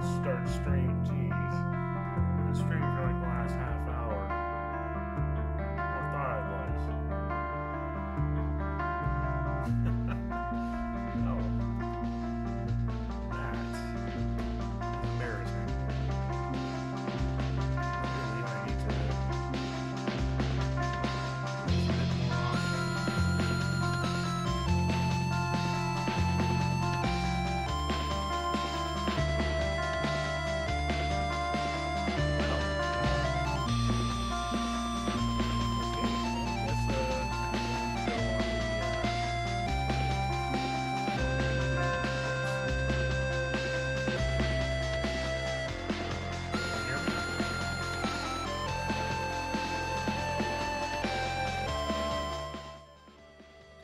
start stream. Jeez. I've been streaming for like the last half hour. I thought I was. Oh. That's embarrassing. Really, I need to use it more often.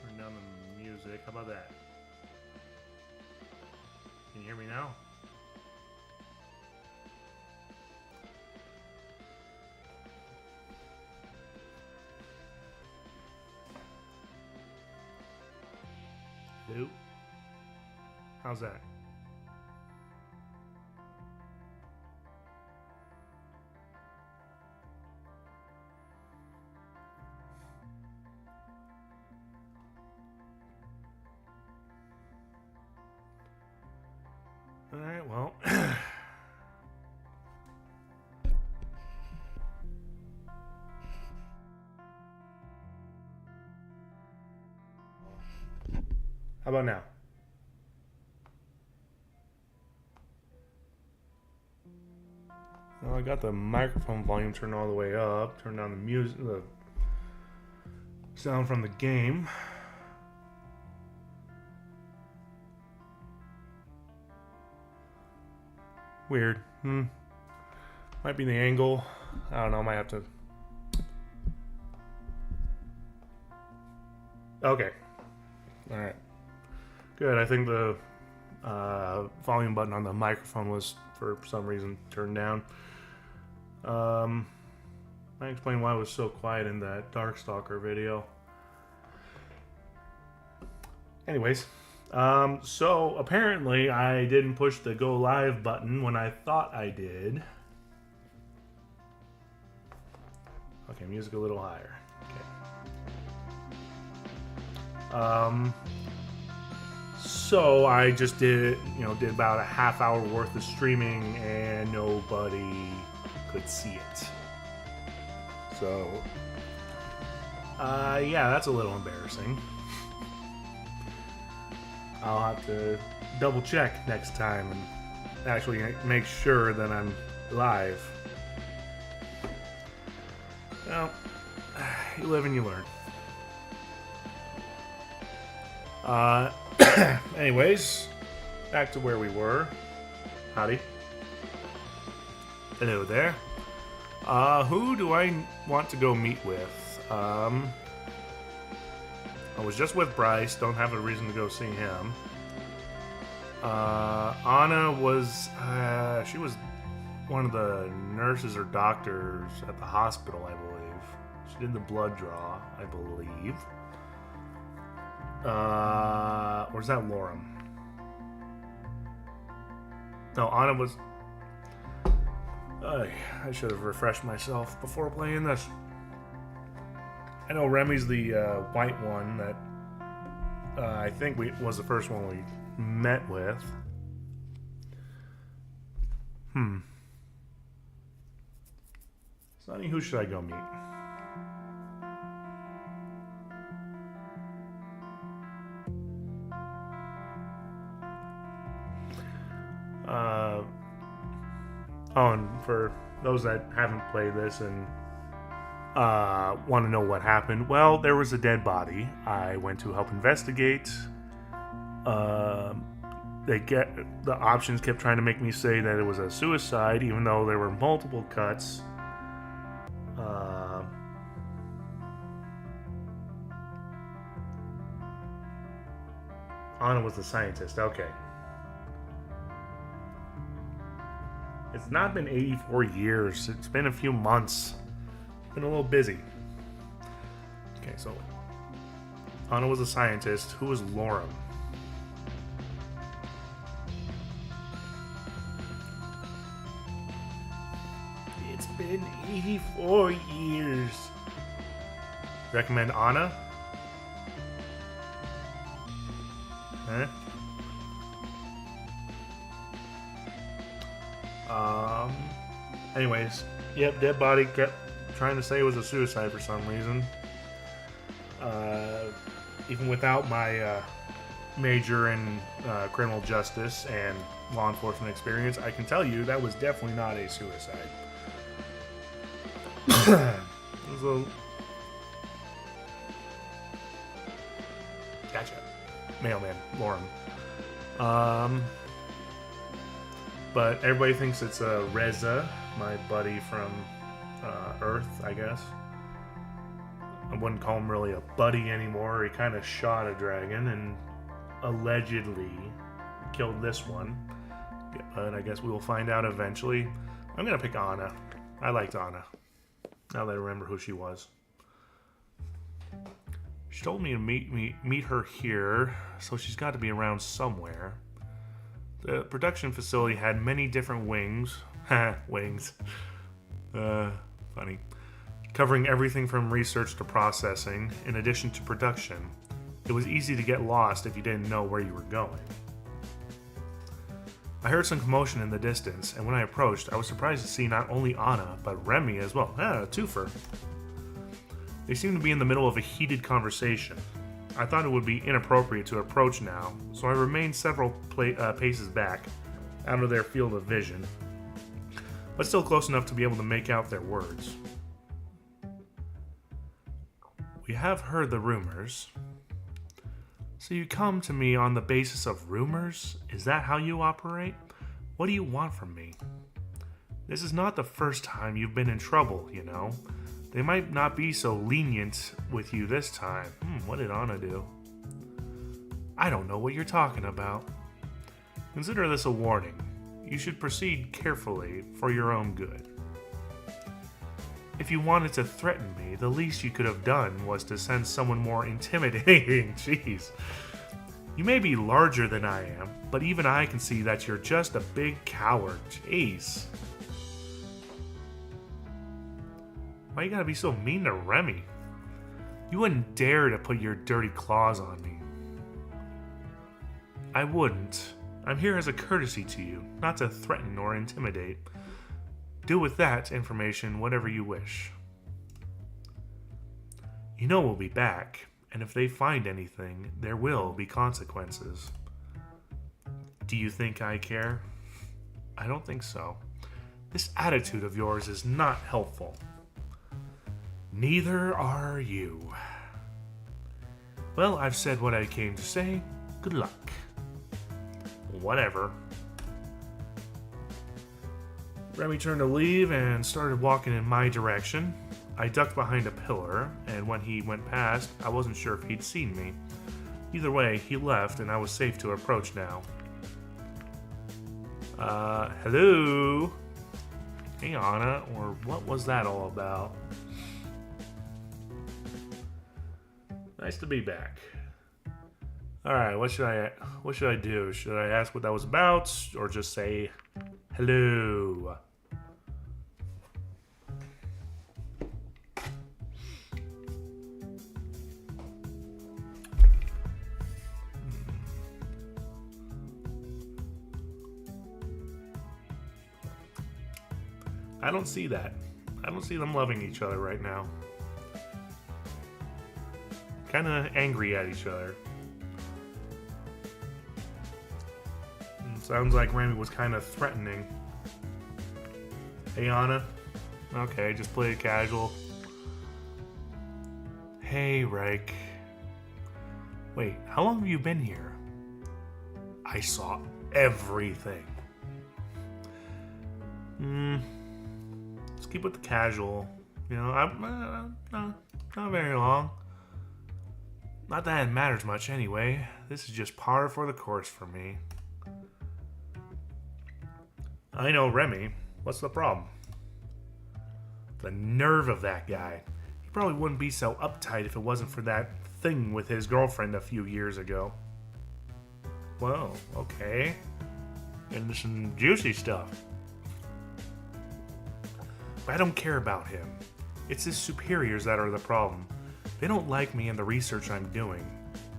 Turn down the music. How about that? Can you hear me now? Hello? How's that? Alright, well. How about now? Well, I got the microphone volume turned all the way up. Turned down the music, the sound from the game. Weird. Might be the angle. I don't know. Might have to. Okay. All right. Good. I think the volume button on the microphone was, for some reason, turned down. I explained why it was so quiet in that Darkstalker video. Anyways, so apparently I didn't push the go live button when I thought I did. Okay, music a little higher. Okay. So I just did about a half hour worth of streaming and nobody could see it. So, yeah, that's a little embarrassing. I'll have to double check next time and actually make sure that I'm live. Well, you live and you learn. Anyways, back to where we were. Howdy. Hello there. Who do I want to go meet with? I was just with Bryce. Don't have a reason to go see him. Anna was, she was one of the nurses or doctors at the hospital, I believe. She did the blood draw, I believe. Or is that Lorem? No, Anna was... I should have refreshed myself before playing this. I know Remy's the white one that I think was the first one we met with. Sonny, who should I go meet? Oh, and for those that haven't played this and want to know what happened, well, there was a dead body. I went to help investigate. The options kept trying to make me say that it was a suicide, even though there were multiple cuts. Anna was the scientist. Okay. It's not been 84 years. It's been a few months. Been a little busy. Okay, so Anna was a scientist. Who was Lorem? 184 years. Recommend Anna? Huh? Anyways, yep, dead body. Kept trying to say it was a suicide for some reason. Even without my major in criminal justice and law enforcement experience, I can tell you that was definitely not a suicide. It was a... Gotcha. Mailman, Lorem. But everybody thinks it's Reza, my buddy from Earth, I guess. I wouldn't call him really a buddy anymore. He kind of shot a dragon and allegedly killed this one. Yeah, but I guess we will find out eventually. I'm going to pick Anna. I liked Anna. Now that I remember who she was. She told me to meet her here, so she's got to be around somewhere. The production facility had many different wings. Wings. Funny. Covering everything from research to processing, in addition to production. It was easy to get lost if you didn't know where you were going. I heard some commotion in the distance, and when I approached, I was surprised to see not only Anna, but Remy as well. A twofer. They seemed to be in the middle of a heated conversation. I thought it would be inappropriate to approach now, so I remained several paces back, out of their field of vision, but still close enough to be able to make out their words. We have heard the rumors. So you come to me on the basis of rumors? Is that how you operate? What do you want from me? This is not the first time you've been in trouble, you know. They might not be so lenient with you this time. What did Anna do? I don't know what you're talking about. Consider this a warning. You should proceed carefully for your own good. If you wanted to threaten me, the least you could have done was to send someone more intimidating. Jeez. You may be larger than I am, but even I can see that you're just a big coward. Jeez. Why you gotta be so mean to Remy? You wouldn't dare to put your dirty claws on me. I wouldn't. I'm here as a courtesy to you, not to threaten or intimidate. Do with that information whatever you wish. You know we'll be back, and if they find anything, there will be consequences. Do you think I care? I don't think so. This attitude of yours is not helpful. Neither are you. Well, I've said what I came to say. Good luck. Whatever. Remy turned to leave and started walking in my direction. I ducked behind a pillar, and when he went past, I wasn't sure if he'd seen me. Either way, he left, and I was safe to approach now. Hello? Hey, Anna, or what was that all about? Nice to be back. Alright, what should I do? Should I ask what that was about, or just say hello? I don't see that. I don't see them loving each other right now. Kind of angry at each other. Sounds like Remy was kind of threatening. Hey, Anna. Okay, just play it casual. Hey, Reich. Wait, how long have you been here? I saw everything. Let's keep with the casual. You know, not very long. Not that it matters much anyway. This is just par for the course for me. I know Remy. What's the problem? The nerve of that guy. He probably wouldn't be so uptight if it wasn't for that thing with his girlfriend a few years ago. Well, okay. Into some juicy stuff. I don't care about him. It's his superiors that are the problem. They don't like me and the research I'm doing.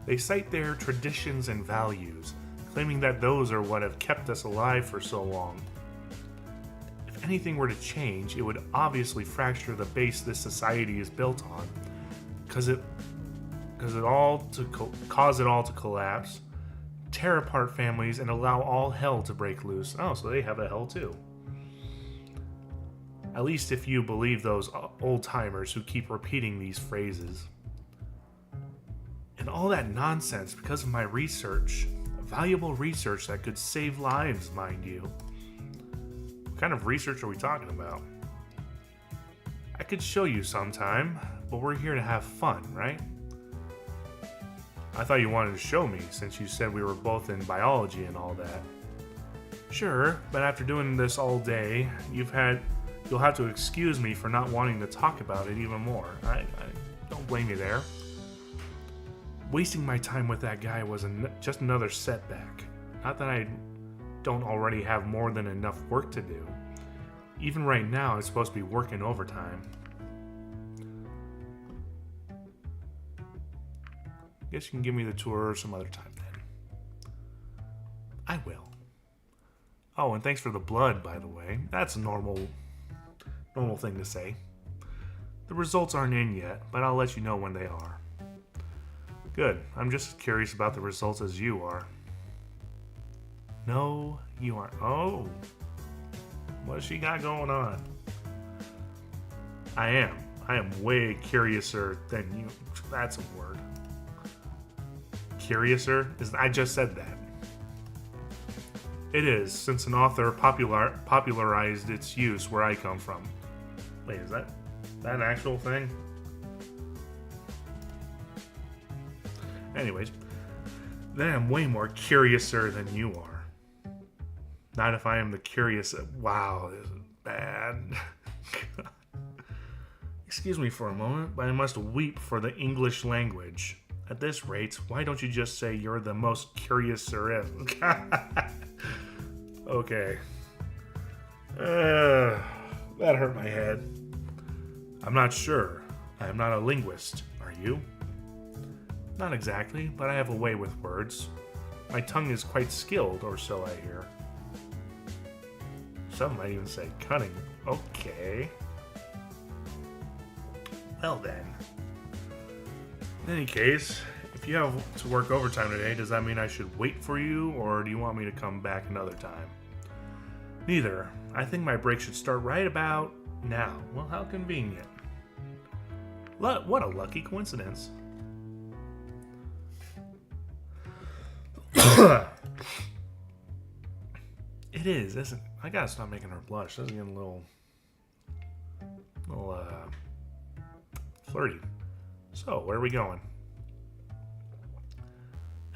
They cite their traditions and values, claiming that those are what have kept us alive for so long. If anything were to change, it would obviously fracture the base this society is built on, cause it all to collapse, tear apart families, and allow all hell to break loose. Oh, so they have a hell too. At least if you believe those old-timers who keep repeating these phrases. And all that nonsense because of my research. Valuable research that could save lives, mind you. What kind of research are we talking about? I could show you sometime, but we're here to have fun, right? I thought you wanted to show me, since you said we were both in biology and all that. Sure, but after doing this all day, you'll have to excuse me for not wanting to talk about it even more. I don't blame you there. Wasting my time with that guy was just another setback. Not that I don't already have more than enough work to do. Even right now, I'm supposed to be working overtime. Guess you can give me the tour some other time then. I will. Oh, and thanks for the blood, by the way. That's a normal thing to say. The results aren't in yet, but I'll let you know when they are. Good. I'm just as curious about the results as you are. No, you aren't. Oh. What's she got going on? I am way curiouser than you. That's a word. Curiouser? I just said that. It is, since an author popularized its use where I come from. Wait, is that an actual thing? Anyways, then I'm way more curiouser than you are. Not if I am the curious. Wow, this is bad. Excuse me for a moment, but I must weep for the English language. At this rate, why don't you just say you're the most curious there is? Okay. That hurt my head. I'm not sure. I am not a linguist. Are you? Not exactly, but I have a way with words. My tongue is quite skilled, or so I hear. Some might even say cunning. Okay. Well then. In any case, if you have to work overtime today, does that mean I should wait for you, or do you want me to come back another time? Neither. I think my break should start right about now. Well, how convenient. What a lucky coincidence. It is, isn't it? I gotta stop making her blush. That's getting a little flirty. So, where are we going?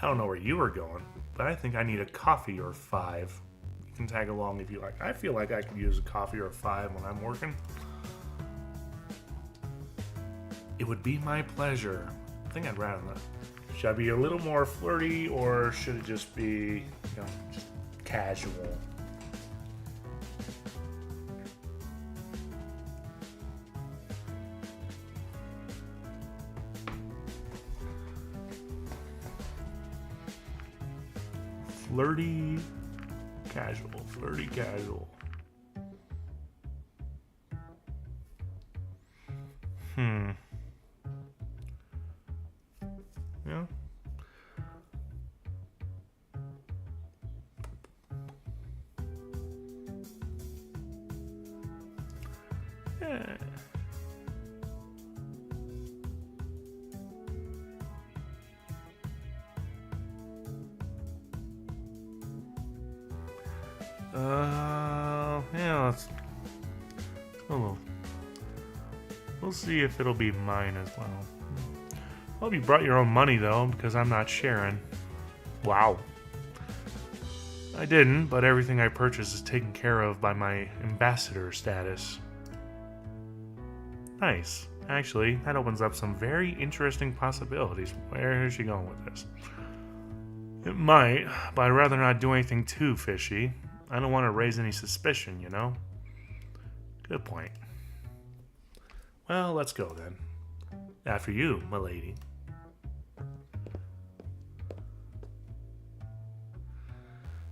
I don't know where you were going, but I think I need a coffee or 5. You can tag along if you like. I feel like I could use a coffee or 5 when I'm working. It would be my pleasure. I think I'd rather not. Should I be a little more flirty, or should it just be, just casual? Flirty, casual. Yeah. Yeah. Let's. Oh, we'll see if it'll be mine as well. Hope you brought your own money though, because I'm not sharing. Wow. I didn't, but everything I purchased is taken care of by my ambassador status. Nice. Actually, that opens up some very interesting possibilities. Where is she going with this? It might, but I'd rather not do anything too fishy. I don't want to raise any suspicion, you know? Good point. Well, let's go then. After you, my lady.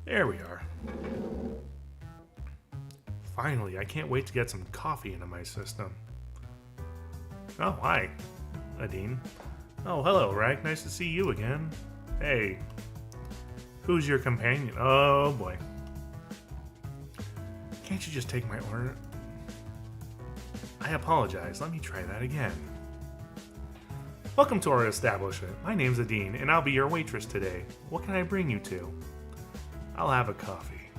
There we are. Finally, I can't wait to get some coffee into my system. Oh, hi, Adine. Oh, hello, Reich. Nice to see you again. Hey, who's your companion? Oh, boy. Can't you just take my order? I apologize. Let me try that again. Welcome to our establishment. My name's Adine, and I'll be your waitress today. What can I bring you to? I'll have a coffee.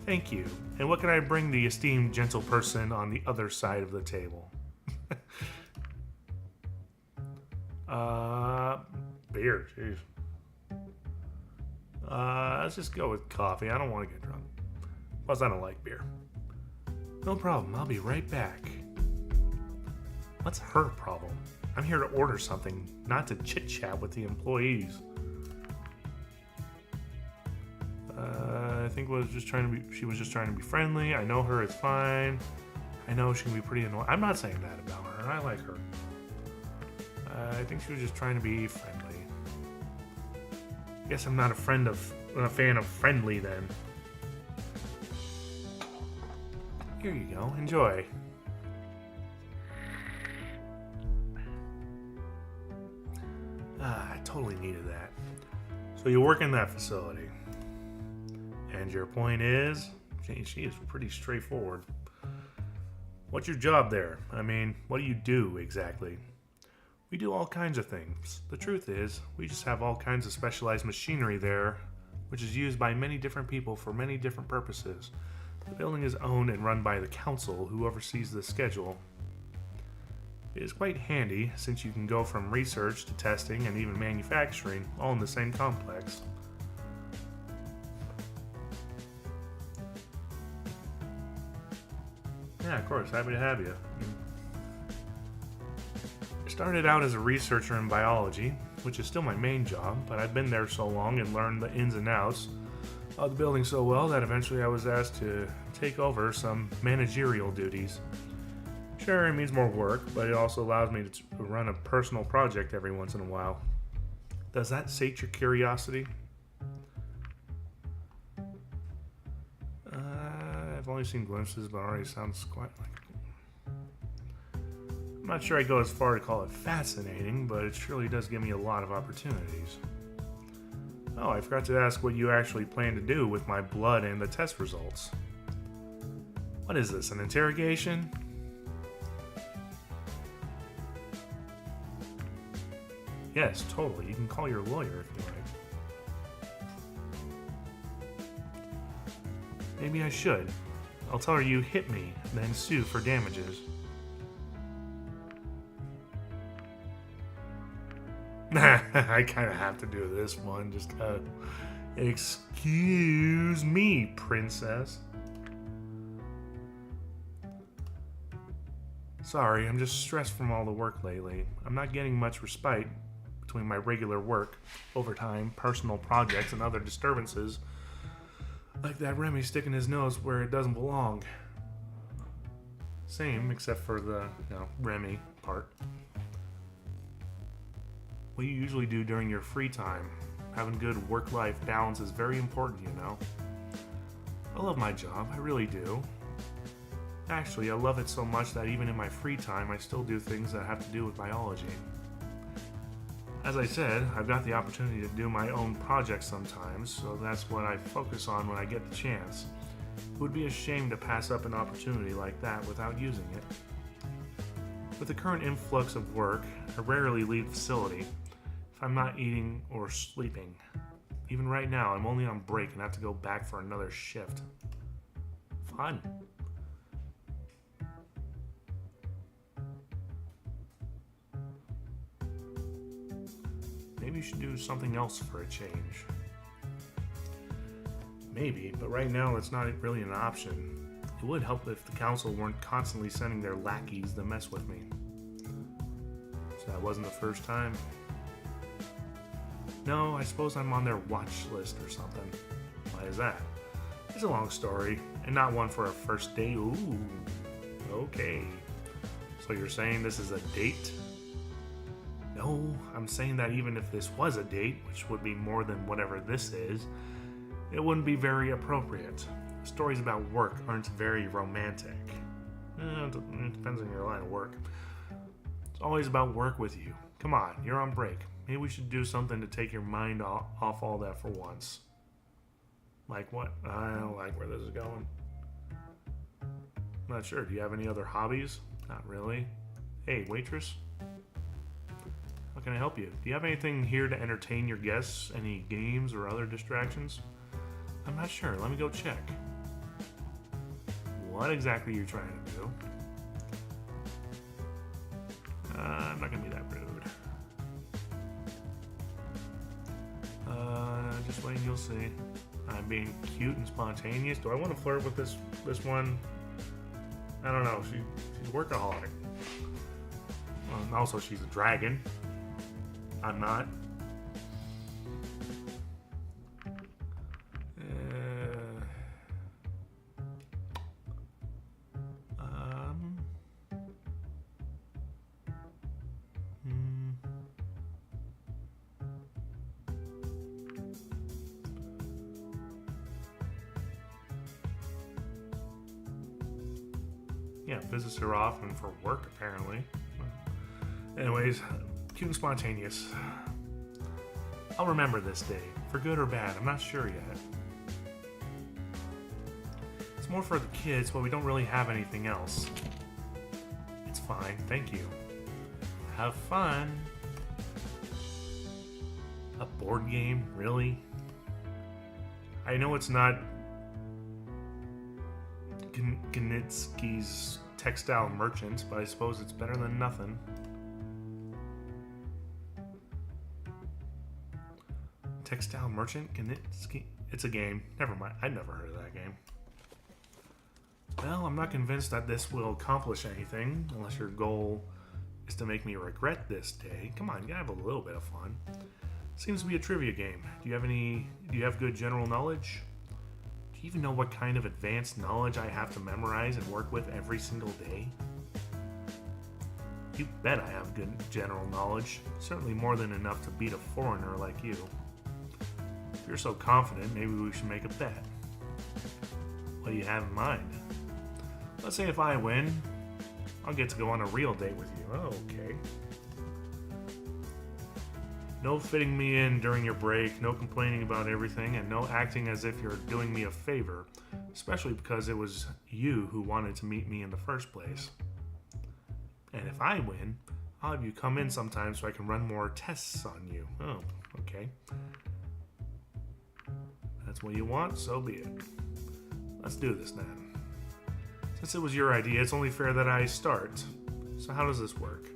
Thank you. And what can I bring the esteemed gentle person on the other side of the table? Beer, jeez. Let's just go with coffee. I don't want to get drunk. Plus, I don't like beer. No problem. I'll be right back. What's her problem? I'm here to order something, not to chit-chat with the employees. I think she was just trying to be friendly. I know her, it's fine. I know she can be pretty annoying. I'm not saying that about her. I like her. I think she was just trying to be friendly. Guess I'm not a fan of friendly then. Here you go. Enjoy. I totally needed that. So you work in that facility. And your point is? She is pretty straightforward. What's your job there? I mean, what do you do exactly? We do all kinds of things. The truth is, we just have all kinds of specialized machinery there, which is used by many different people for many different purposes. The building is owned and run by the council, who oversees the schedule. It is quite handy, since you can go from research to testing and even manufacturing, all in the same complex. Yeah, of course. Happy to have you. I started out as a researcher in biology, which is still my main job, but I've been there so long and learned the ins and outs of the building so well that eventually I was asked to take over some managerial duties. Sure, it means more work, but it also allows me to run a personal project every once in a while. Does that sate your curiosity? I've only seen glimpses, but it already sounds quite like... I'm not sure I'd go as far to call it fascinating, but it surely does give me a lot of opportunities. Oh, I forgot to ask what you actually plan to do with my blood and the test results. What is this, an interrogation? Yes, totally. You can call your lawyer if you like. Maybe I should. I'll tell her you hit me, then sue for damages. I kind of have to do this one. Just, excuse me, princess. Sorry, I'm just stressed from all the work lately. I'm not getting much respite between my regular work, overtime, personal projects, and other disturbances. Like that Remy sticking his nose where it doesn't belong. Same, except for the, Remy part. What do you usually do during your free time? Having good work-life balance is very important, you know. I love my job, I really do. Actually, I love it so much that even in my free time, I still do things that have to do with biology. As I said, I've got the opportunity to do my own projects sometimes, so that's what I focus on when I get the chance. It would be a shame to pass up an opportunity like that without using it. With the current influx of work, I rarely leave the facility if I'm not eating or sleeping. Even right now, I'm only on break and have to go back for another shift. Fun. Maybe you should do something else for a change. Maybe, but right now it's not really an option. It would help if the council weren't constantly sending their lackeys to mess with me. So that wasn't the first time. No, I suppose I'm on their watch list or something. Why is that? It's a long story, and not one for a first date. Ooh, okay. So you're saying this is a date? No, I'm saying that even if this was a date, which would be more than whatever this is, it wouldn't be very appropriate. Stories about work aren't very romantic. It depends on your line of work. It's always about work with you. Come on, you're on break. Maybe we should do something to take your mind off all that for once. Like what? I don't like where this is going. I'm not sure. Do you have any other hobbies? Not really. Hey, waitress. How can I help you? Do you have anything here to entertain your guests? Any games or other distractions? I'm not sure. Let me go check. What exactly are you trying to do? I'm not going to be that rude. Just wait and you'll see. I'm being cute and spontaneous. Do I want to flirt with this one? I don't know. She's a workaholic. Also, she's a dragon. I'm not. Yeah, visits her often for work, apparently. Anyways, cute and spontaneous. I'll remember this day, for good or bad, I'm not sure yet. It's more for the kids, but we don't really have anything else. It's fine, thank you. Have fun. A board game, really? I know it's not Ganitsky's Textile Merchants, but I suppose it's better than nothing. Textile Merchant? Ganitsky? It's a game. Never mind. I'd never heard of that game. Well, I'm not convinced that this will accomplish anything, unless your goal is to make me regret this day. Come on, you gotta have a little bit of fun. Seems to be a trivia game. Do you have good general knowledge? Do you even know what kind of advanced knowledge I have to memorize and work with every single day? You bet I have good general knowledge. Certainly more than enough to beat a foreigner like you. If you're so confident, maybe we should make a bet. What do you have in mind? Let's say if I win, I'll get to go on a real date with you. Oh, okay. No fitting me in during your break, no complaining about everything, and no acting as if you're doing me a favor, especially because it was you who wanted to meet me in the first place. And if I win, I'll have you come in sometime so I can run more tests on you. Oh, okay. That's what you want, so be it. Let's do this then. Since it was your idea, it's only fair that I start. So how does this work?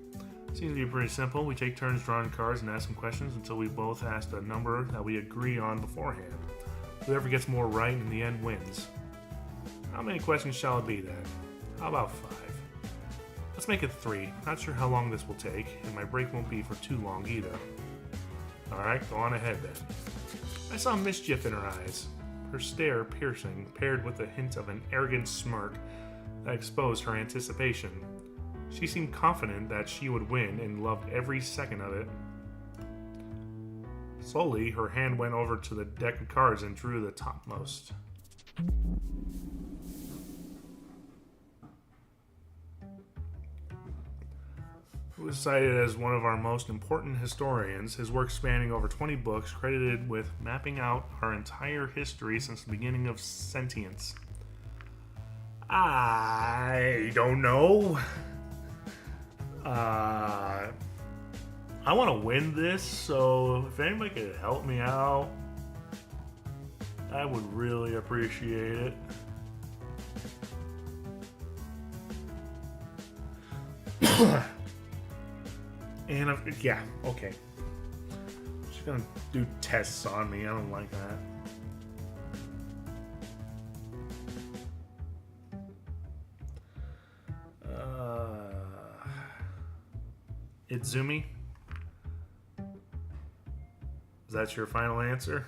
Seems to be pretty simple. We take turns drawing cards and asking questions until we both asked a number that we agree on beforehand. Whoever gets more right in the end wins. How many questions shall it be then? How about 5? Let's make it 3. Not sure how long this will take, and my break won't be for too long either. Alright, go on ahead then. I saw mischief in her eyes, her stare piercing, paired with a hint of an arrogant smirk that exposed her anticipation. She seemed confident that she would win and loved every second of it. Slowly, her hand went over to the deck of cards and drew the topmost. He was cited as one of our most important historians, his work spanning over 20 books, credited with mapping out our entire history since the beginning of sentience. I don't know. I want to win this, so if anybody could help me out, I would really appreciate it. And yeah, okay. She's gonna do tests on me. I don't like that. Itzumi? Is that your final answer?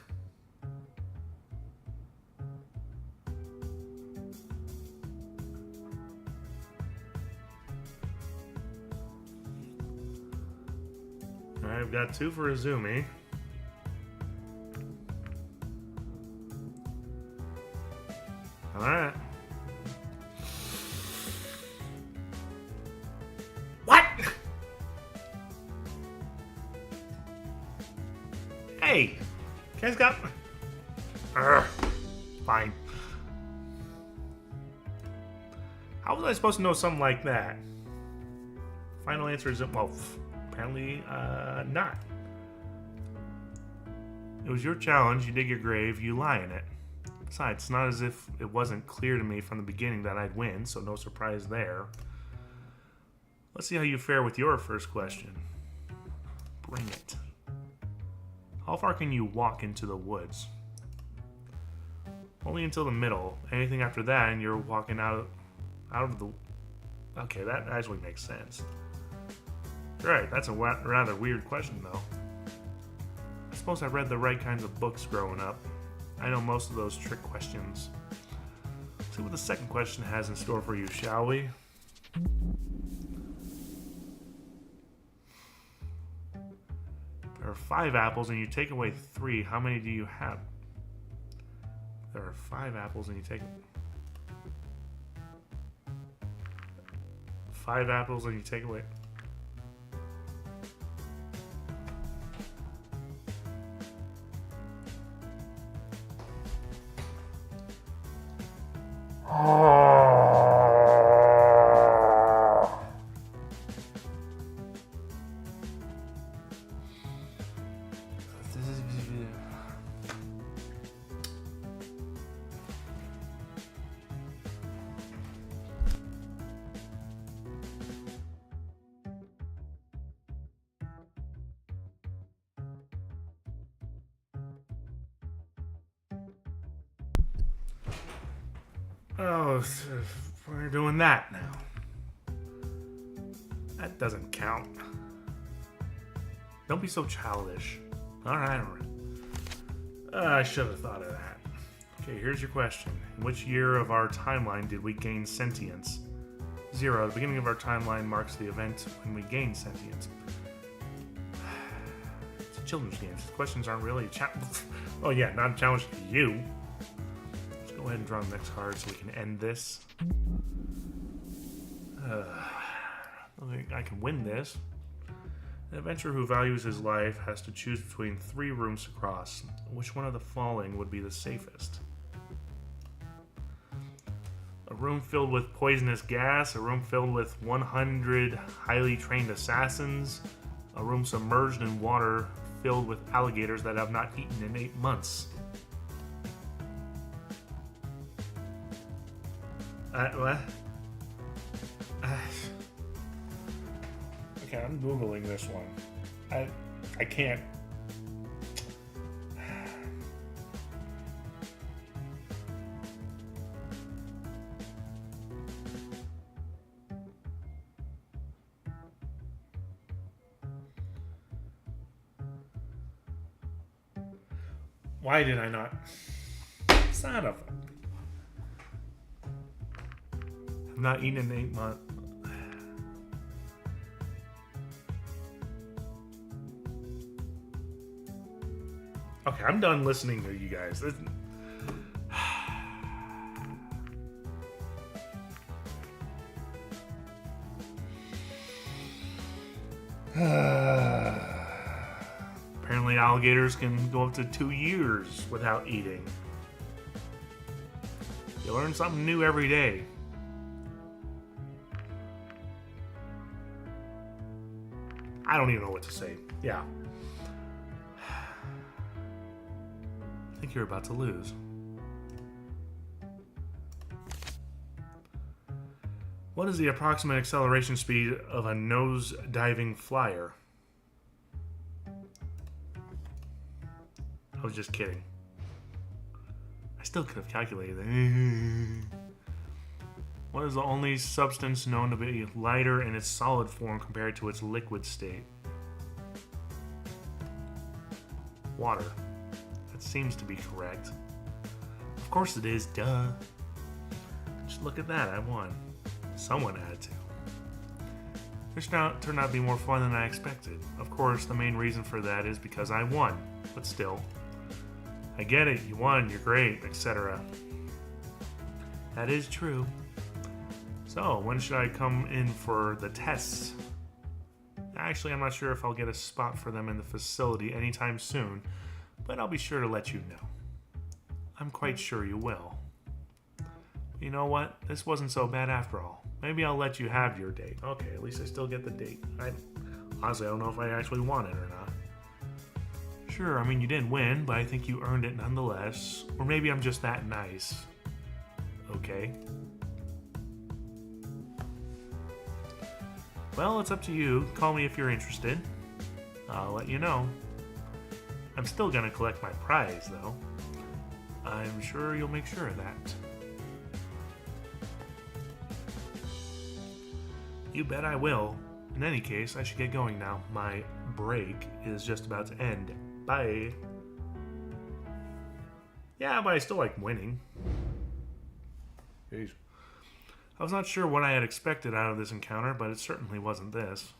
we've got 2 for Izumi. Alright. What? Hey! You guys got... Fine. How was I supposed to know something like that? Final answer is, well, apparently not. It was your challenge, you dig your grave, you lie in it. Besides, it's not as if it wasn't clear to me from the beginning that I'd win, so no surprise there. Let's see how you fare with your first question. Bring it. How far can you walk into the woods? Only until the middle. Anything after that and you're walking out of the... Okay, that actually makes sense. Right, that's a rather weird question, though. I suppose I read the right kinds of books growing up. I know most of those trick questions. Let's see what the second question has in store for you, shall we? There are 5 apples and you take away 3. How many do you have? There are 5 apples and you take... 5 apples and you take away... Oh, we're doing that now. That doesn't count. Don't be so childish. Alright. I should have thought of that. Okay, here's your question. In which year of our timeline did we gain sentience? 0. The beginning of our timeline marks the event when we gain sentience. It's a children's game. These questions aren't really a challenge. Oh yeah, not a challenge to you. Go ahead and draw the next card so we can end this. I think I can win this. An adventurer who values his life has to choose between 3 rooms to cross. Which one of the following would be the safest? A room filled with poisonous gas, a room filled with 100 highly trained assassins, a room submerged in water filled with alligators that have not eaten in 8 months. What? Okay, I'm Googling this one. I can't. Why did I not? Son of a... Not eaten in 8 months. Okay, I'm done listening to you guys. Apparently alligators can go up to 2 years without eating. You learn something new every day. I don't even know what to say. Yeah. I think you're about to lose. What is the approximate acceleration speed of a nose-diving flyer? I was just kidding. I still could have calculated that. What is the only substance known to be lighter in its solid form compared to its liquid state? Water. That seems to be correct. Of course it is, duh. Just look at that, I won. Someone had to. This turned out to be more fun than I expected. Of course, the main reason for that is because I won, but still. I get it, you won, you're great, etc. That is true. So, when should I come in for the tests? Actually, I'm not sure if I'll get a spot for them in the facility anytime soon, but I'll be sure to let you know. I'm quite sure you will. You know what? This wasn't so bad after all. Maybe I'll let you have your date. Okay, at least I still get the date. Honestly, I don't know if I actually won it or not. Sure, I mean, you didn't win, but I think you earned it nonetheless. Or maybe I'm just that nice. Okay. Well, it's up to you. Call me if you're interested. I'll let you know. I'm still gonna collect my prize, though. I'm sure you'll make sure of that. You bet I will. In any case, I should get going now. My break is just about to end. Bye. Yeah, but I still like winning. Jeez. I was not sure what I had expected out of this encounter, but it certainly wasn't this.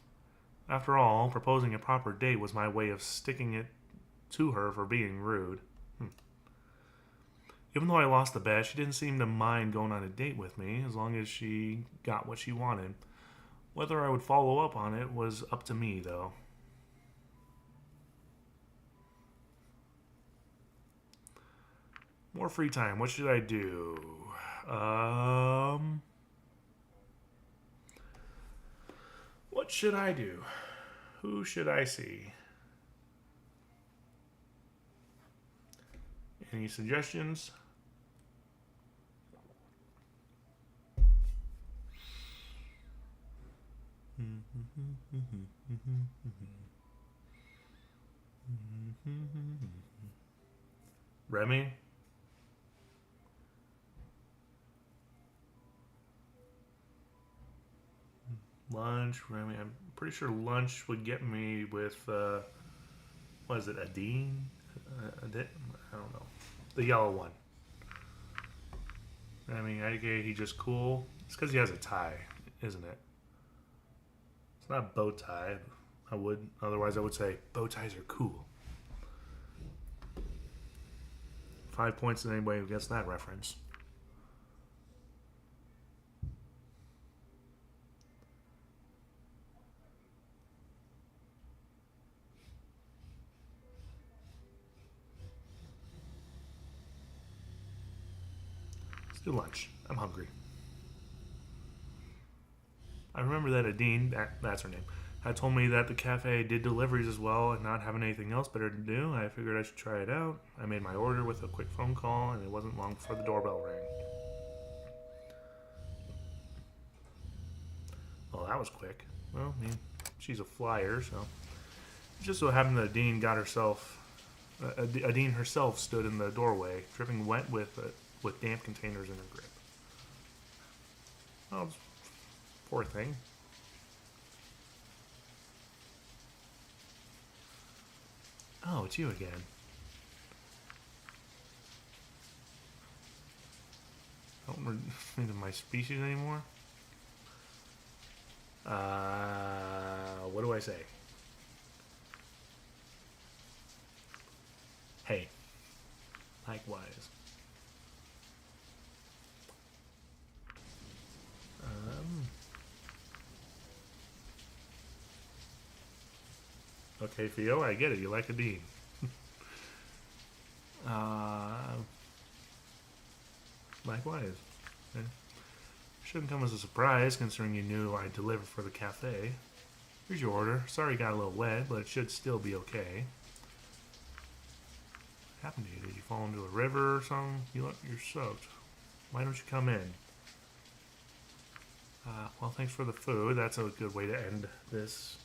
After all, proposing a proper date was my way of sticking it to her for being rude. Even though I lost the bet, she didn't seem to mind going on a date with me, as long as she got what she wanted. Whether I would follow up on it was up to me, though. More free time. What should I do? What should I do? Who should I see? Any suggestions? Remy? Lunch, Remy. I'm pretty sure lunch would get me with, what is it, Adine? I don't know. The yellow one. Remy, okay, he just cool. It's because he has a tie, isn't it? It's not a bow tie. Otherwise I would say bow ties are cool. 5 points to anybody who gets that reference. Let's do lunch. I'm hungry. I remember that Adine, that's her name, had told me that the cafe did deliveries as well, and not having anything else better to do, I figured I should try it out. I made my order with a quick phone call, and it wasn't long before the doorbell rang. Well, that was quick. Well, I mean, she's a flyer, so... It just so happened that Adine herself stood in the doorway, dripping wet with damp containers in her grip. Oh, poor thing. Oh, it's you again. I don't think of my species anymore. What do I say? Hey. Likewise. Okay, Theo, I get it. You like a dean. Likewise. Okay. Shouldn't come as a surprise, considering you knew I'd deliver for the cafe. Here's your order. Sorry it got a little wet, but it should still be okay. What happened to you? Did you fall into a river or something? You're soaked. Why don't you come in? Well, thanks for the food. That's a good way to end this.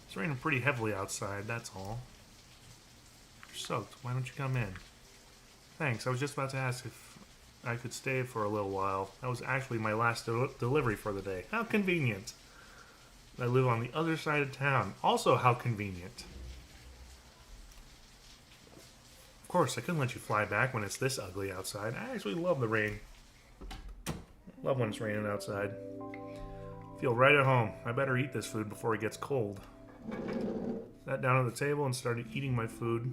It's raining pretty heavily outside, that's all. You're soaked. Why don't you come in? Thanks. I was just about to ask if I could stay for a little while. That was actually my last delivery for the day. How convenient. I live on the other side of town. Also, how convenient. Of course, I couldn't let you fly back when it's this ugly outside. I actually love the rain. Love when it's raining outside. Feel right at home. I better eat this food before it gets cold. Sat down at the table and started eating my food.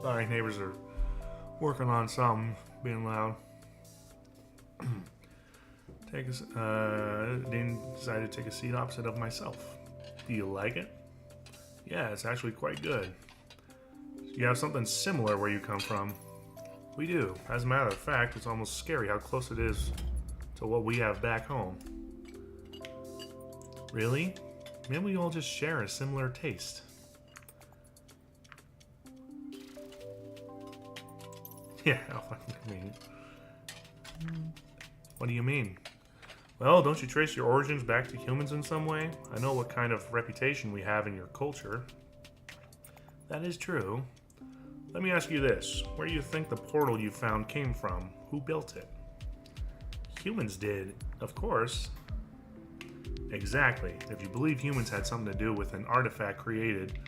Sorry, neighbors are working on something, being loud. Dean decided to take a seat opposite of myself. Do you like it? Yeah, it's actually quite good. You have something similar where you come from. We do. As a matter of fact, it's almost scary how close it is to what we have back home. Really? Maybe we all just share a similar taste. Yeah, I mean... What do you mean? Well, don't you trace your origins back to humans in some way? I know what kind of reputation we have in your culture. That is true. Let me ask you this. Where do you think the portal you found came from? Who built it? Humans did, of course. Exactly. If you believe humans had something to do with an artifact created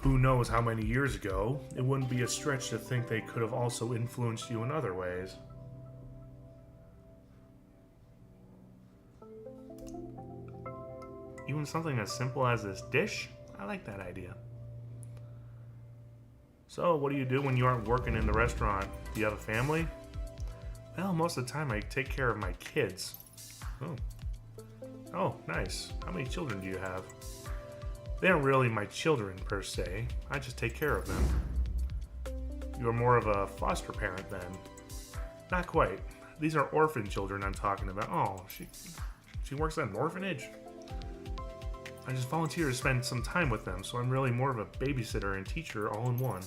who knows how many years ago, it wouldn't be a stretch to think they could have also influenced you in other ways. Even something as simple as this dish? I like that idea. So, what do you do when you aren't working in the restaurant? Do you have a family? Well, most of the time I take care of my kids. Oh, nice. How many children do you have? They aren't really my children, per se. I just take care of them. You're more of a foster parent, then. Not quite. These are orphan children I'm talking about. Oh, she works at an orphanage? I just volunteer to spend some time with them, so I'm really more of a babysitter and teacher all in one.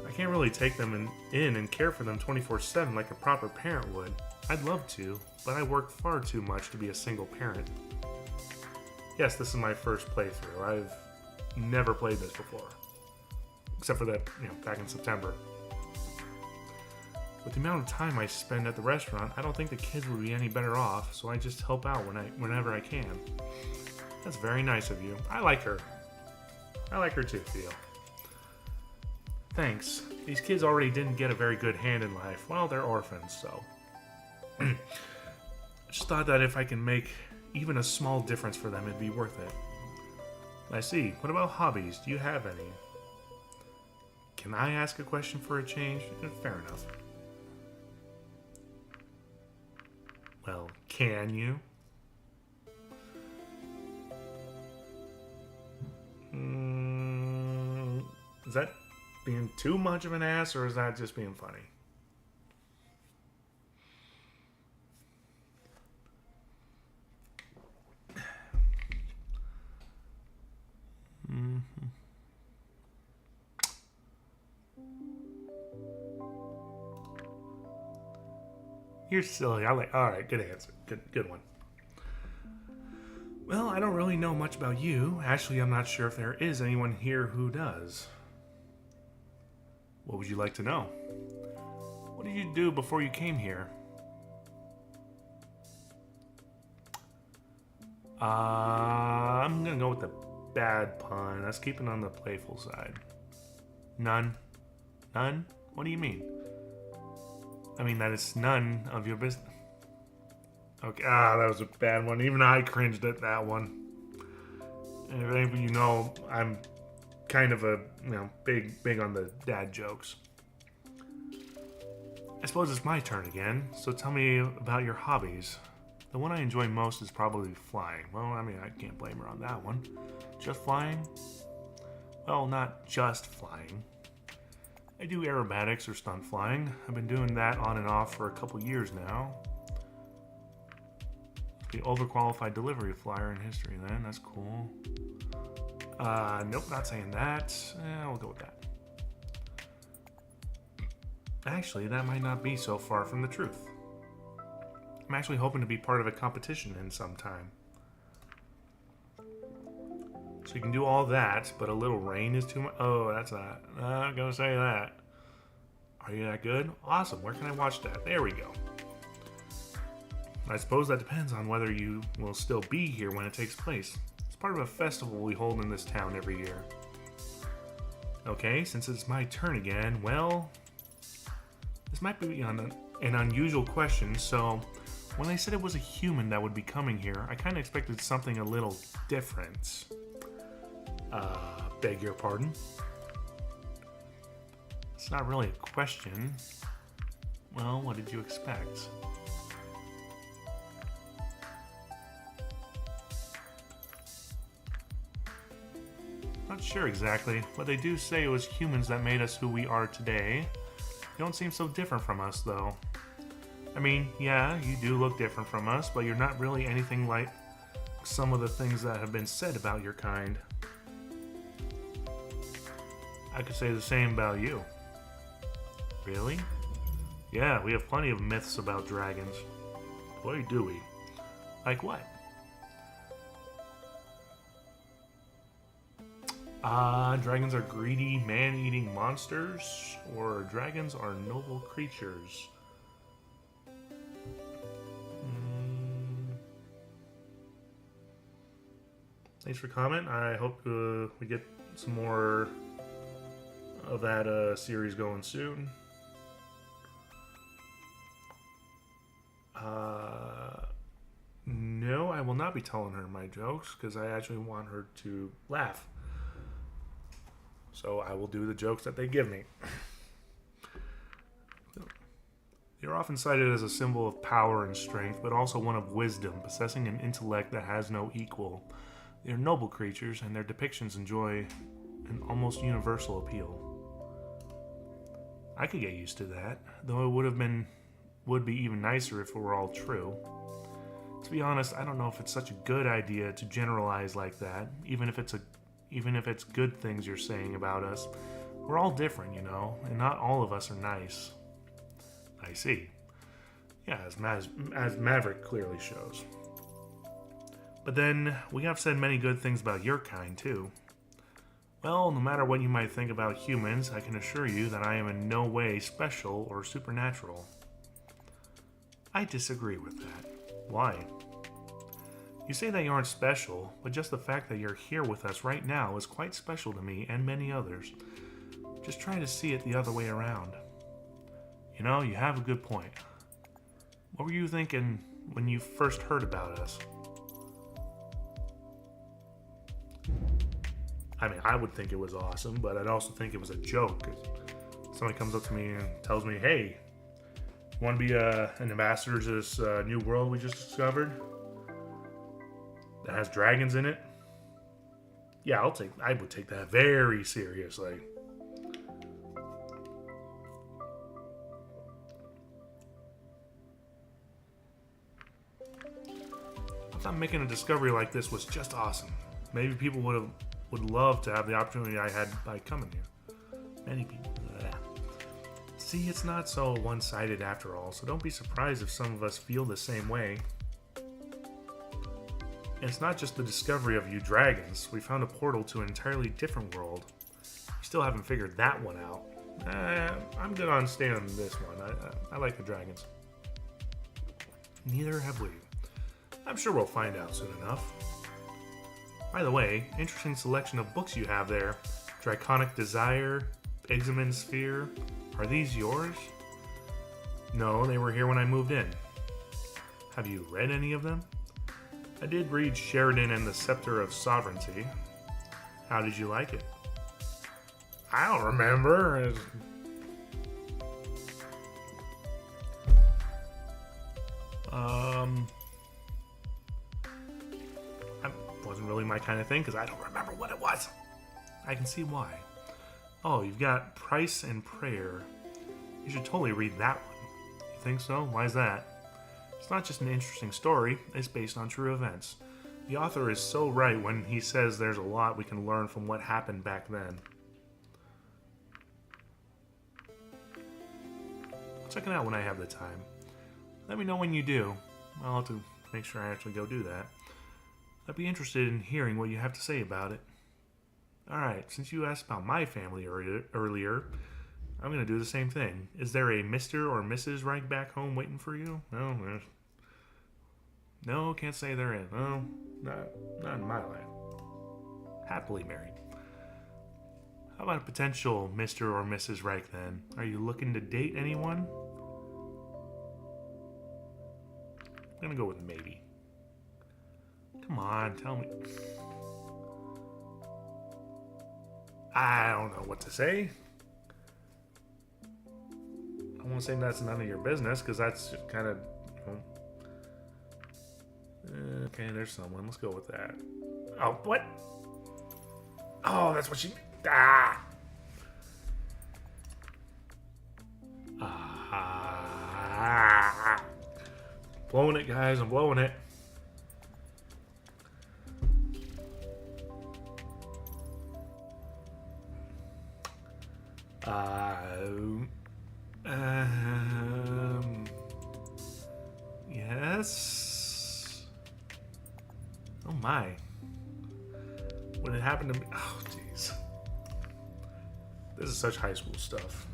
I can't really take them in and care for them 24/7 like a proper parent would. I'd love to, but I work far too much to be a single parent. Yes, this is my first playthrough. I've never played this before. Except for that, back in September. With the amount of time I spend at the restaurant, I don't think the kids would be any better off, so I just help out whenever I can. That's very nice of you. I like her. I like her too, Theo. Thanks. These kids already didn't get a very good hand in life. Well, they're orphans, so... I just thought that if I can make even a small difference for them, it'd be worth it. I see. What about hobbies? Do you have any? Can I ask a question for a change? Fair enough. Well, can you? Is that being too much of an ass, or is that just being funny? You're silly. Alright, good answer. Good one. Well, I don't really know much about you. Actually, I'm not sure if there is anyone here who does. What would you like to know? What did you do before you came here? I'm gonna go with the bad pun. Let's keep it on the playful side. None? None? What do you mean? I mean that it's none of your business. Okay, that was a bad one. Even I cringed at that one. And if any of you know, I'm kind of a, big on the dad jokes. I suppose it's my turn again, so tell me about your hobbies. The one I enjoy most is probably flying. Well, I mean, I can't blame her on that one. Just flying? Well, not just flying. I do aerobatics or stunt flying. I've been doing that on and off for a couple years now. The overqualified delivery flyer in history then, that's cool. Nope, not saying that. We'll go with that. Actually, that might not be so far from the truth. I'm actually hoping to be part of a competition in some time. So you can do all that, but a little rain is too much. Oh, that's not. I'm gonna say that. Are you that good? Awesome. Where can I watch that? There we go. I suppose that depends on whether you will still be here when it takes place. It's part of a festival we hold in this town every year. Okay, since it's my turn again, well, this might be an unusual question, so when they said it was a human that would be coming here, I kind of expected something a little different. Beg your pardon? It's not really a question. Well, what did you expect? Not sure exactly, but they do say it was humans that made us who we are today. You don't seem so different from us, though. I mean, yeah, you do look different from us, but you're not really anything like some of the things that have been said about your kind. I could say the same about you. Really? Yeah, we have plenty of myths about dragons. Boy, do we. Like what? Dragons are greedy, man-eating monsters, or dragons are noble creatures. Thanks for comment. I hope we get some more of that series going soon. No, I will not be telling her my jokes because I actually want her to laugh. So I will do the jokes that they give me. They're often cited as a symbol of power and strength, but also one of wisdom, possessing an intellect that has no equal. They are noble creatures, and their depictions enjoy an almost universal appeal. I could get used to that, though it would be even nicer if it were all true. To be honest, I don't know if it's such a good idea to generalize like that, even if it's good things you're saying about us. We're all different, you know, and not all of us are nice. I see. Yeah, as Maverick clearly shows. But then, we have said many good things about your kind, too. Well, no matter what you might think about humans, I can assure you that I am in no way special or supernatural. I disagree with that. Why? You say that you aren't special, but just the fact that you're here with us right now is quite special to me and many others. Just try to see it the other way around. You know, you have a good point. What were you thinking when you first heard about us? I mean, I would think it was awesome, but I'd also think it was a joke. Somebody comes up to me and tells me, hey, you want to be an ambassador to this new world we just discovered that has dragons in it? Yeah, I would take that very seriously. I thought making a discovery like this was just awesome. Maybe people would love to have the opportunity I had by coming here. Many people. See, it's not so one-sided after all, so don't be surprised if some of us feel the same way. And it's not just the discovery of you dragons. We found a portal to an entirely different world. We still haven't figured that one out. I'm good on staying on this one. I like the dragons. Neither have we. I'm sure we'll find out soon enough. By the way, interesting selection of books you have there. Draconic Desire, Examined Sphere. Are these yours? No, they were here when I moved in. Have you read any of them? I did read Sheridan and the Scepter of Sovereignty. How did you like it? I don't remember. That wasn't really my kind of thing because I don't remember what it was. I can see why. Oh, you've got Price and Prayer. You should totally read that one. You think so? Why is that? It's not just an interesting story, it's based on true events. The author is so right when he says there's a lot we can learn from what happened back then. I'll check it out when I have the time. Let me know when you do. I'll have to make sure I actually go do that. I'd be interested in hearing what you have to say about it. Alright, since you asked about my family earlier, I'm going to do the same thing. Is there a Mr. or Mrs. Reich back home waiting for you? Well, No, can't say they're in. No, not in my life. Happily married. How about a potential Mr. or Mrs. Reich then? Are you looking to date anyone? I'm gonna go with maybe. Come on, tell me. I don't know what to say. I won't say that's none of your business, because that's kind of... Okay, there's someone. Let's go with that. Oh, what? Oh, that's what she... Ah! Ah! Blowing it, guys. I'm blowing it. Yes. Oh my. When it happened to me, oh jeez. This is such high school stuff.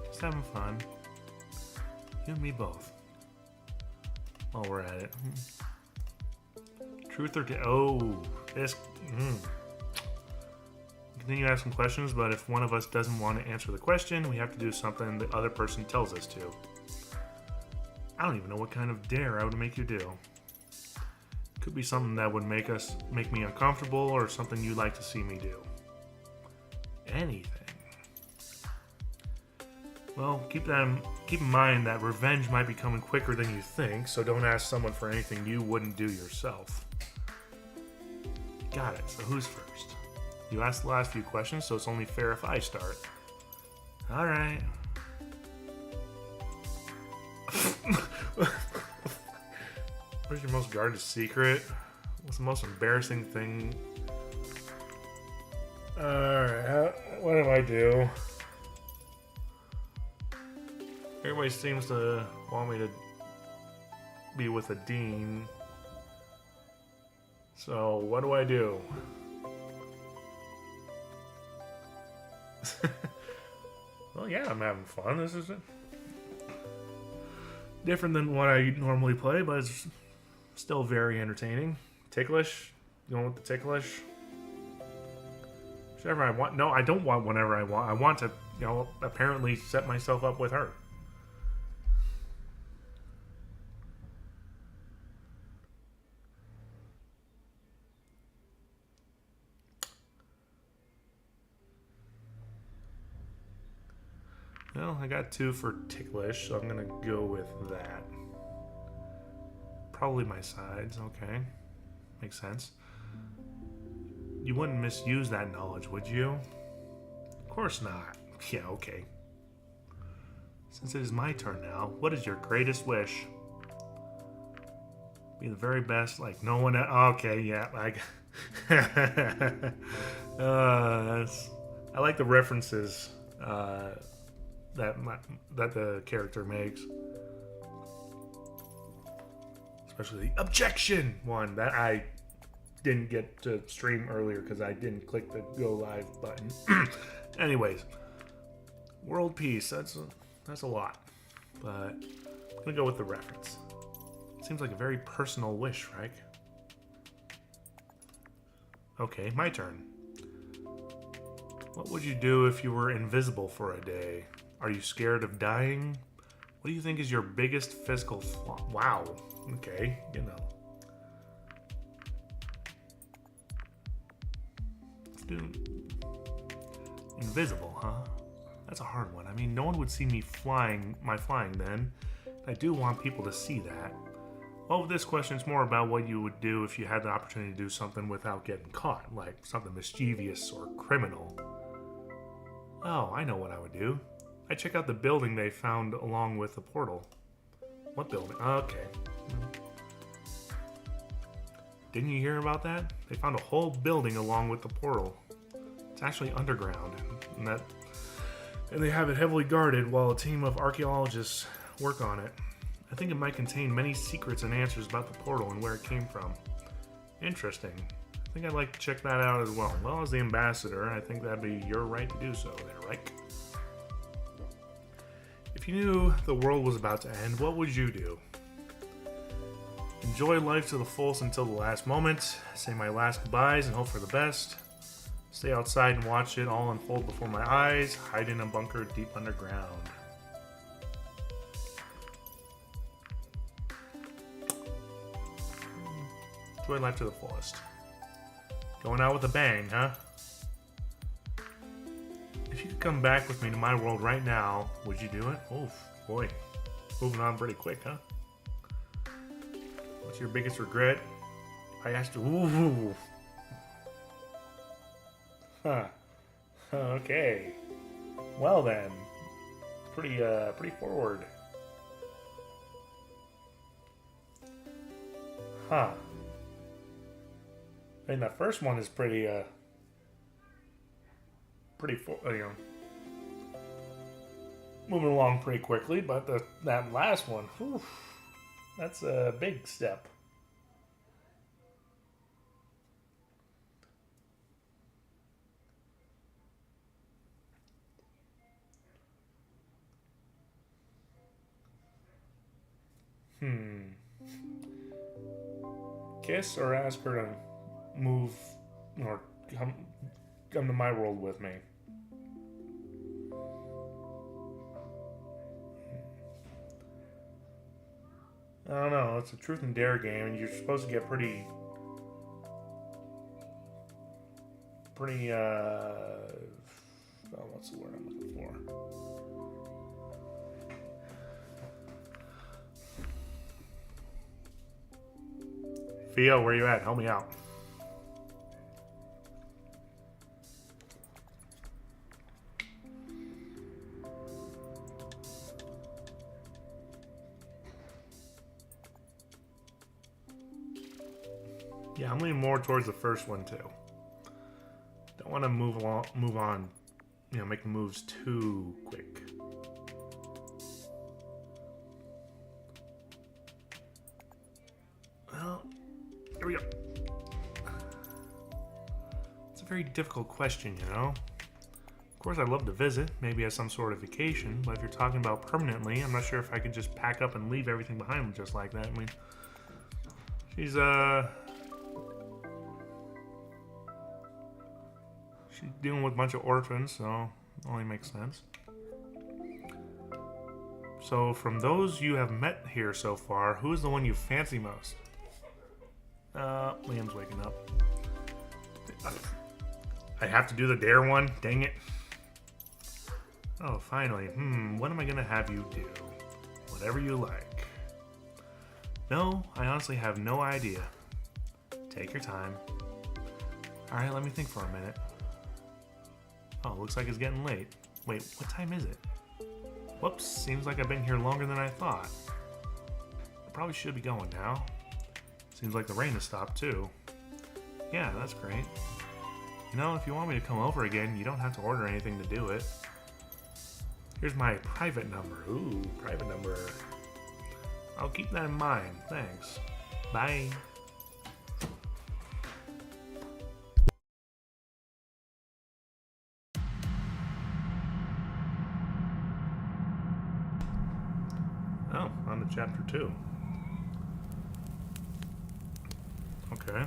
Just having fun. You and me both. While we're at it. Truth or oh, this. Continue asking questions, but if one of us doesn't want to answer the question, we have to do something the other person tells us to. I don't even know what kind of dare I would make you do. Could be something that would make me uncomfortable, or something you'd like to see me do. Anything. Well, keep in mind that revenge might be coming quicker than you think, so don't ask someone for anything you wouldn't do yourself. Got it. So who's first? You asked the last few questions, so it's only fair if I start. Alright. What's your most guarded secret? What's the most embarrassing thing? Alright, what do I do? Everybody seems to want me to be with a dean. So, what do I do? Well, yeah, I'm having fun. This is different than what I normally play, but it's still very entertaining. Ticklish? You going with the ticklish? Whichever I want. No, I don't want whenever I want. I want to, apparently set myself up with her. Well, I got 2 for ticklish, so I'm gonna go with that. Probably my sides, okay. Makes sense. You wouldn't misuse that knowledge, would you? Of course not. Yeah, okay. Since it is my turn now, what is your greatest wish? Be the very best, like no one else. Okay, yeah, I like the references that the character makes. Especially the objection one that I didn't get to stream earlier because I didn't click the go live button. Anyways, world peace. That's a lot, but I'm gonna go with the reference. Seems like a very personal wish, right? Okay, my turn. What would you do if you were invisible for a day? Are you scared of dying? What do you think is your biggest physical flaw? Wow. Okay, Let's do invisible, huh? That's a hard one. I mean, no one would see me flying then. I do want people to see that. Well, this question is more about what you would do if you had the opportunity to do something without getting caught, like something mischievous or criminal. Oh, I know what I would do. I'd check out the building they found along with the portal. What building? Okay. Didn't you hear about that? They found a whole building along with the portal. It's actually underground, and they have it heavily guarded while a team of archaeologists work on it. I think it might contain many secrets and answers about the portal and where it came from. Interesting. I think I'd like to check that out as well. Well, as the ambassador, I think that'd be your right to do so there, Reich. If you knew the world was about to end, what would you do? Enjoy life to the fullest until the last moment, say my last goodbyes and hope for the best, stay outside and watch it all unfold before my eyes, hide in a bunker deep underground. Enjoy life to the fullest. Going out with a bang, huh? If you could come back with me to my world right now, would you do it? Oh, boy. Moving on pretty quick, huh? What's your biggest regret? I asked you. Ooh. Huh. Okay. Well then. Pretty forward. Huh. I mean, that first one is pretty, you know, moving along pretty quickly, but that last one, whew, that's a big step. Kiss or ask her to move or come to my world with me. I don't know. It's a truth and dare game, and you're supposed to get pretty, what's the word I'm looking for? Theo, where you at? Help me out. Yeah, I'm leaning more towards the first one too. Don't want to move on, you know, make the moves too quick. Well, here we go. It's a very difficult question, you know. Of course, I'd love to visit, maybe as some sort of vacation, but if you're talking about permanently, I'm not sure if I could just pack up and leave everything behind just like that. I mean, she's dealing with a bunch of orphans, so it only makes sense. So, from those you have met here so far, who is the one you fancy most? Liam's waking up. I have to do the dare one? Dang it. Oh, finally. What am I gonna have you do? Whatever you like. No, I honestly have no idea. Take your time. Alright, let me think for a minute. Oh, looks like it's getting late. Wait, what time is it? Whoops, seems like I've been here longer than I thought. I probably should be going now. Seems like the rain has stopped too. Yeah, that's great. You know, if you want me to come over again, you don't have to order anything to do it. Here's my private number. Ooh, private number. I'll keep that in mind. Thanks. Bye. Oh, on to chapter 2. Okay.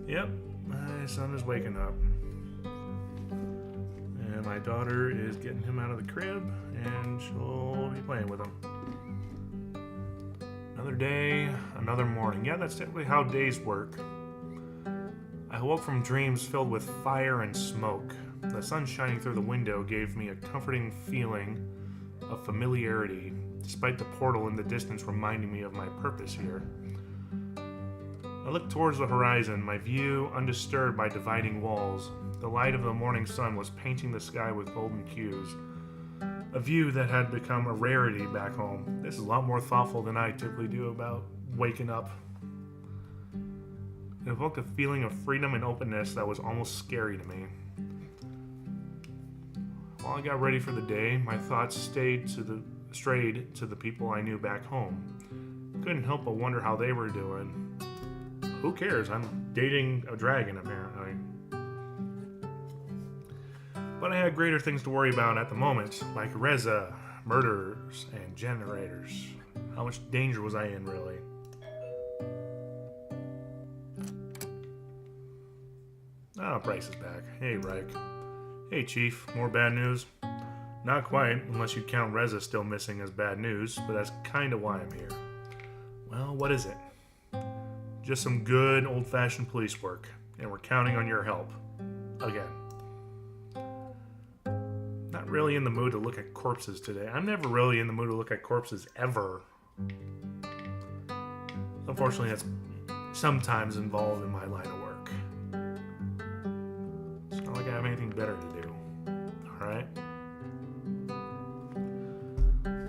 Yep, my son is waking up. And my daughter is getting him out of the crib, and she'll be playing with him. Another day, another morning. Yeah, that's typically how days work. I awoke from dreams filled with fire and smoke. The sun shining through the window gave me a comforting feeling of familiarity, despite the portal in the distance reminding me of my purpose here. I looked towards the horizon, my view undisturbed by dividing walls. The light of the morning sun was painting the sky with golden hues. a view that had become a rarity back home. This is a lot more thoughtful than I typically do about waking up. It evoked a feeling of freedom and openness that was almost scary to me. While I got ready for the day, my thoughts strayed to the people I knew back home. Couldn't help but wonder how they were doing. Who cares? I'm dating a dragon, apparently. But I had greater things to worry about at the moment, like Reza, murderers, and generators. How much danger was I in, really? Ah, Bryce is back. Hey, Reich. Hey, Chief. More bad news? Not quite, unless you count Reza still missing as bad news, but that's kinda why I'm here. Well, what is it? Just some good, old-fashioned police work, and we're counting on your help. Again. Not really in the mood to look at corpses today. I'm never really in the mood to look at corpses, ever. Unfortunately, that's sometimes involved in my line of work. It's not like I have anything better to do. Alright?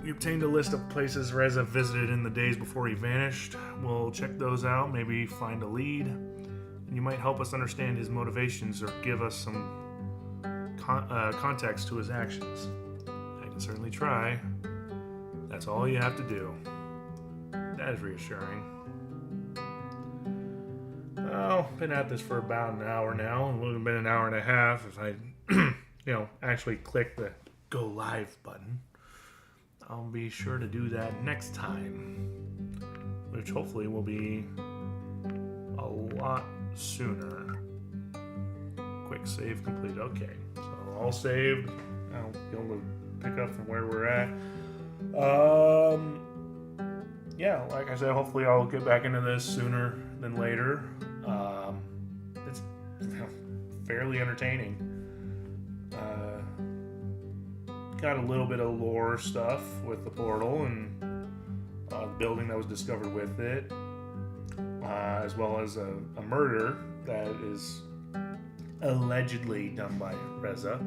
We obtained a list of places Reza visited in the days before he vanished. We'll check those out, maybe find a lead. And you might help us understand his motivations or give us some context to his actions. I can certainly try. That's all you have to do. That is reassuring. Well, been at this for about an hour now. It would have been an hour and a half if I, actually clicked the go live button. I'll be sure to do that next time, which hopefully will be a lot sooner. Quick save complete. Okay, so all saved. I'll be able to pick up from where we're at. Yeah, like I said, hopefully I'll get back into this sooner than later. It's fairly entertaining. Got a little bit of lore stuff with the portal and the building that was discovered with it, as well as a murder that is allegedly done by Reza.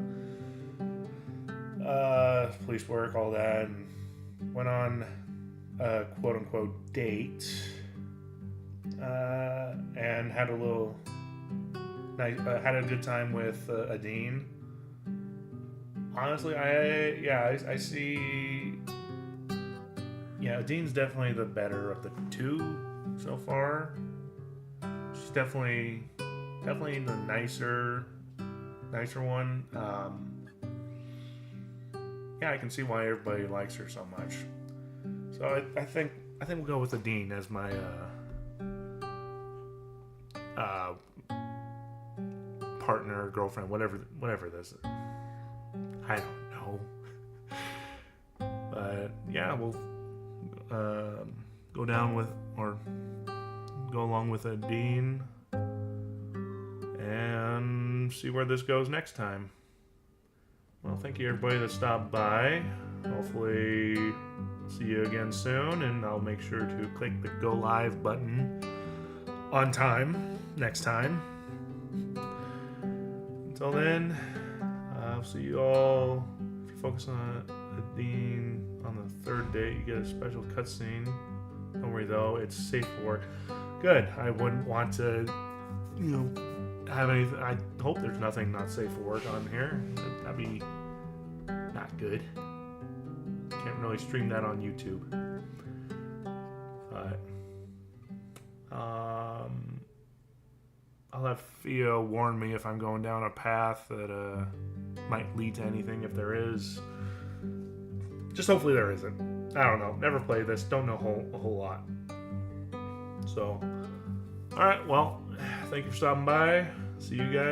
Police work, all that, and went on a quote-unquote date, and had a little had a good time with Adine. Honestly, I see. Yeah, Adine's definitely the better of the two so far. She's definitely the nicer one. Yeah, I can see why everybody likes her so much. So I think we'll go with Adine as my partner, girlfriend, whatever this is. I don't know. But yeah, we'll go along with Adine and see where this goes next time. Well, thank you everybody that stopped by. Hopefully see you again soon, and I'll make sure to click the go live button on time next time. Until then, I'll see you all. If you focus on Adine on the third date, you get a special cutscene. Don't worry though, it's safe for work. Good. I wouldn't want to, have anything. I hope there's nothing not safe for work on here. That'd be not good. Can't really stream that on YouTube. But I'll have Theo warn me if I'm going down a path that might lead to anything, if there is. Just hopefully there isn't. I don't know. Never played this. Don't know a whole lot. So, alright, well, thank you for stopping by. See you guys.